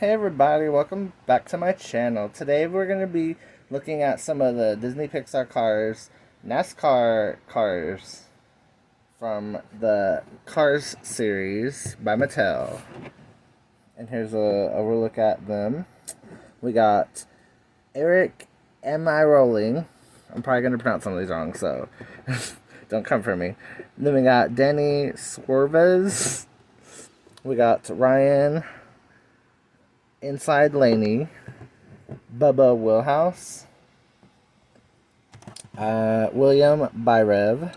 Hey everybody, welcome back to my channel. Today we're going to be looking at some of the Disney Pixar cars, Nascar cars from the Cars series by Mattel. And here's a overlook at them. We got Eric, am I rolling? I'm probably going to pronounce some of these wrong, so don't come for me. Then we got Danny Swerves. We got Ryan Inside Laney, Bubba Willhouse, William Byrev,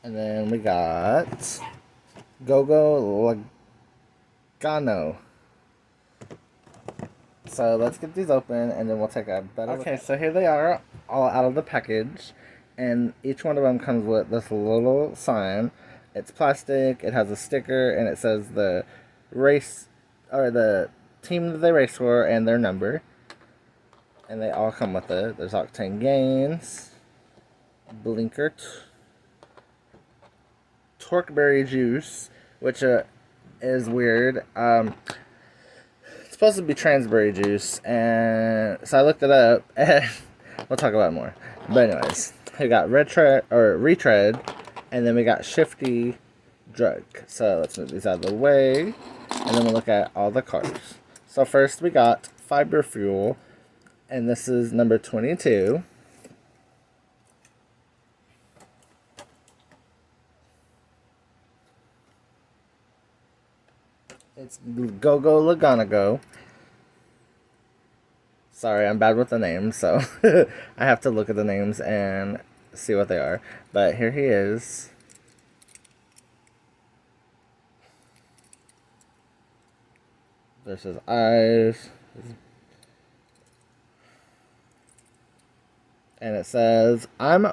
and then we got Gogo Logano. So let's get these open and then we'll take a better look. Okay, so here they are, all out of the package, and each one of them comes with this little sign. It's plastic, it has a sticker, and it says the race or the team that they race for and their number. And they all come with it. There's Octane Gains, Blinkert, Torqueberry Juice, which is weird. It's supposed to be Transberry Juice, and so I looked it up, and we'll talk about it more. But anyways, we got Retread, and then we got Shifty Drug. So let's move these out of the way, and then we'll look at all the cars. So first we got Fiber Fuel, and this is number 22. It's Gogo Logano. Sorry, I'm bad with the names, so I have to look at the names and see what they are. But here he is. There's his eyes. And it says, I'm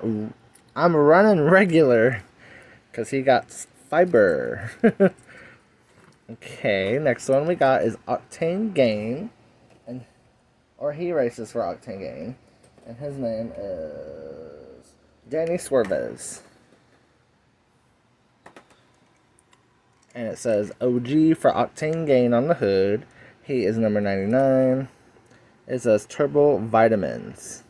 running regular, because he got fiber. Okay, next one we got is Octane Gain, or he races for Octane Gain, and his name is Danny Swerves. And it says OG for Octane Gain on the hood. He is number 99. It says Turbo Vitamins.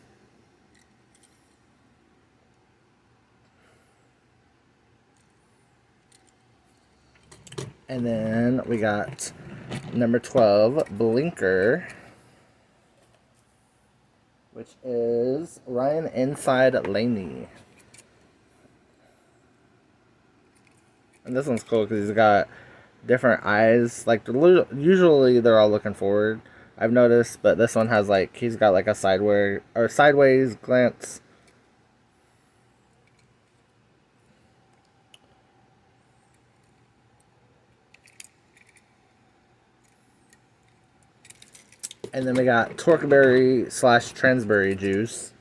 And then we got number 12, Blinker, which is Ryan Inside Laney. And this one's cool because he's got different eyes. Like, usually they're all looking forward, I've noticed, but this one has, like, he's got like a sideways glance. And then we got Torqueberry / Transberry Juice.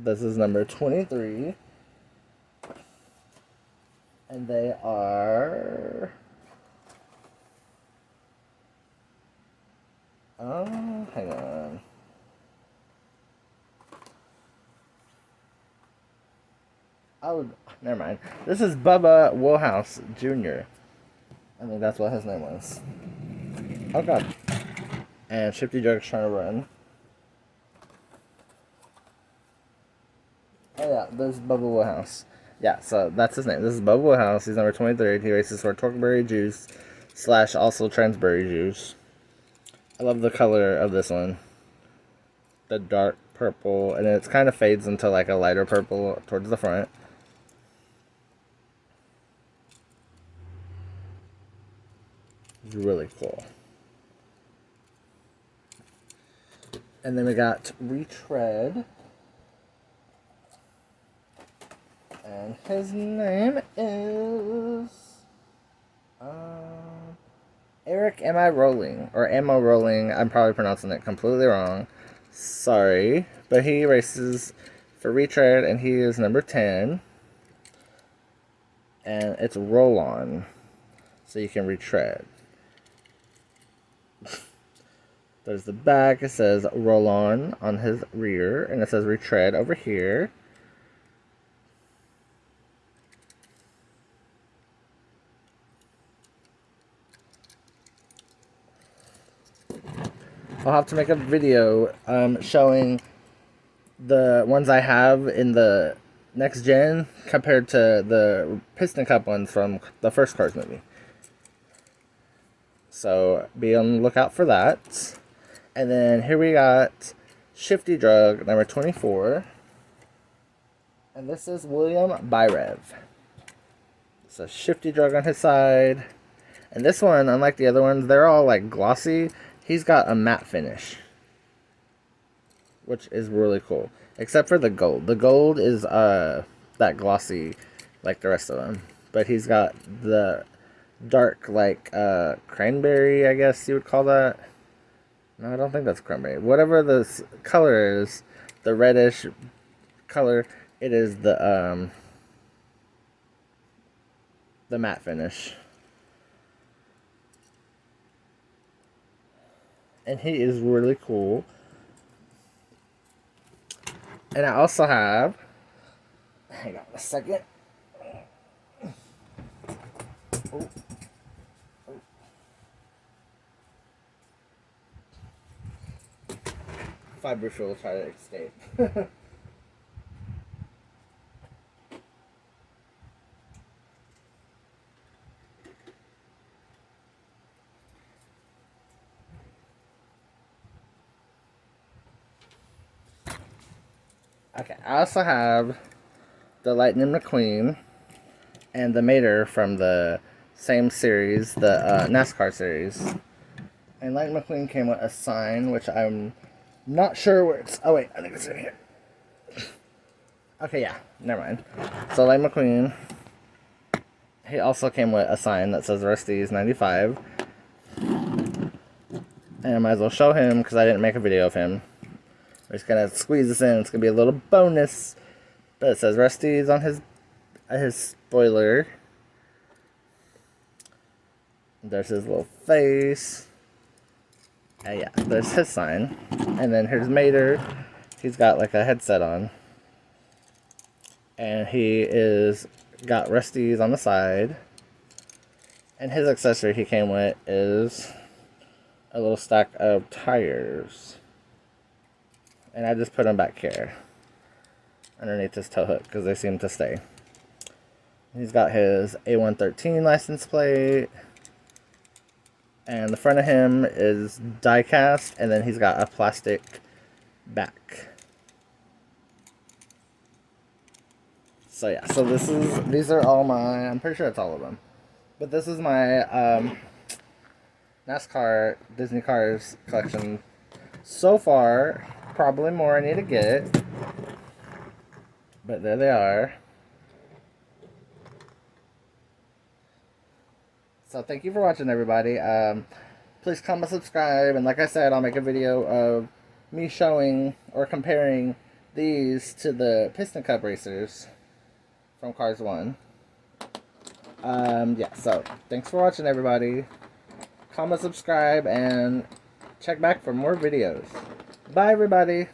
This is number 23. And they are... hang on. Oh, never mind. This is Bubba Willhouse Jr. I think that's what his name was. Oh god. And Shifty Drug's trying to run. Oh yeah, there's Bubba Willhouse. Yeah, so that's his name. This is Bubba Willhouse. He's number 23. He races for Torqueberry Juice / also Transberry Juice. I love the color of this one. The dark purple, and it kind of fades into like a lighter purple towards the front. It's really cool. And then we got Retread. And his name is Eric, am I rolling? Or am I rolling? I'm probably pronouncing it completely wrong. Sorry. But he races for Retread, and he is number 10. And it's roll on. So you can retread. There's the back. It says roll on his rear. And it says retread over here. I'll have to make a video showing the ones I have in the next gen compared to the Piston Cup ones from the first Cars movie. So be on the lookout for that. And then here we got Shifty Drug number 24. And this is William Byrev. So Shifty Drug on his side. And this one, unlike the other ones, they're all like glossy. He's got a matte finish, which is really cool. Except for the gold. The gold is that glossy like the rest of them. But he's got the dark like cranberry, I guess you would call that. No, I don't think that's cranberry. Whatever the color is, the reddish color, it is the matte finish. And he is really cool. And I also have, hang on a second. Oh. Fiber will try to escape. Okay, I also have the Lightning McQueen and the Mater from the same series, the Nascar series. And Lightning McQueen came with a sign, which I'm not sure where it's... Oh, wait, I think it's in here. Okay, yeah, never mind. So Lightning McQueen, he also came with a sign that says Rusty's 95. And I might as well show him because I didn't make a video of him. We're just gonna squeeze this in. It's gonna be a little bonus. But it says Rusty's on his spoiler. There's his little face. Yeah, there's his sign. And then here's Mater. He's got like a headset on. And he is got Rusty's on the side. And his accessory he came with is a little stack of tires. And I just put them back here underneath this tow hook because they seem to stay. He's got his A113 license plate. And the front of him is diecast, and then he's got a plastic back. So yeah, so these are all my, I'm pretty sure it's all of them. But this is my NASCAR Disney Cars collection so far. Probably more I need to get. But there they are. So thank you for watching, everybody. Please comment, subscribe, and like I said, I'll make a video of me showing or comparing these to the Piston Cup racers from Cars 1. Yeah, so thanks for watching, everybody. Comment, subscribe, and check back for more videos. Bye, everybody.